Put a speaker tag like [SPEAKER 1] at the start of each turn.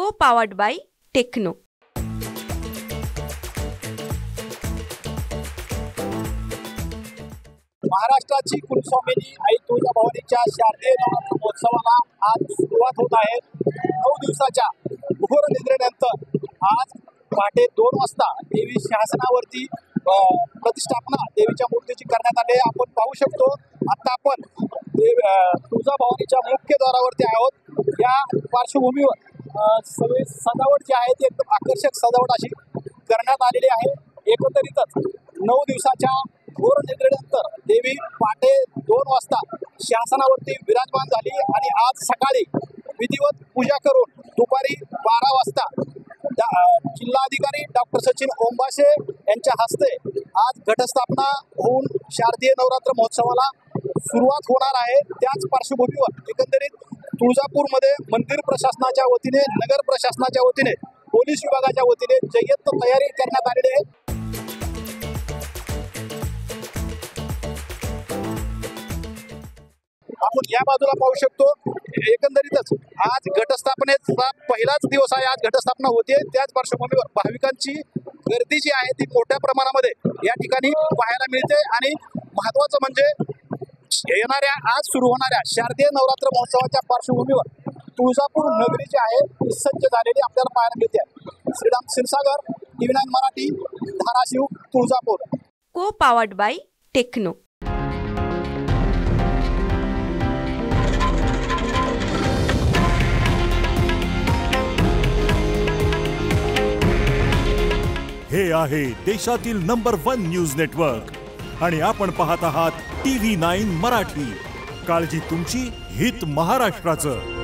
[SPEAKER 1] Co-powered by Techno.
[SPEAKER 2] महाराष्ट्राची कुलस्वामिनी आई तुळजाभवानीच्या शारदीय नवरात्र महोत्सवाला आज सुरुवात होत आहे। 9 दिवसाच्या घोर निद्रेनंतर आज पहाटे 2 वाजता देवी शासनावरती प्रतिष्ठापना देवीच्या मूर्तीची करण्यात आली। आपण पाहू शकतो आता आपण तुळजाभवानीच्या मुख्य द्वारावरती आहोत। या पार्श्वभूमीवर सगळी सजावट जी आहे ती एकदम आकर्षक सजावट अशी करण्यात आलेली आहे। एकंदरीतच 9 दिवसाच्या घोर निद्रेनंतर देवी पहाटे 2 वाजता शासनावरती विराजमान झाली आणि आज सकाळी विधिवत पूजा करून दुपारी 12 वाजता जिल्हाधिकारी डॉक्टर सचिन ओंबाशे यांच्या हस्ते आज घटस्थापना होऊन शारदीय नवरात्र महोत्सवाला सुरुवात होणार आहे। त्याच पार्श्वभूमीवर एकंदरीत तुळजापूरमध्ये मंदिर प्रशासनाच्या वतीने, नगर प्रशासनाच्या वतीने, पोलीस विभागाच्या वतीने जय्यत तयारी करण्यात आलेली आहे। आपण या बाजूला पाहू शकतो एकंदरीतच आज घटस्थापनेचा पहिलाच दिवस आहे। आज घटस्थापना होते, त्याच पार्श्वभूमीवर भाविकांची गर्दी जी आहे ती मोठ्या प्रमाणामध्ये या ठिकाणी पाहायला मिळते आणि महत्त्वाचं म्हणजे येणाऱ्या आज सुरू होणाऱ्या शारदीय नवरात्र महोत्सवाच्या पार्श्वभूमीवर तुळजापूर नगरी जी आहे ती सज्ज झालेली आपल्याला पाहायला मिळते। Shriram Kshirsagar, TV9 Marathi, Dharashiv, Tuljapur.
[SPEAKER 1] Co-powered by Techno.
[SPEAKER 3] हे आहे देशातील नंबर 1 न्यूज नेटवर्क आणि आपण पाहत आहात TV9 मराठी। काळजी तुमची, हित महाराष्ट्राचं।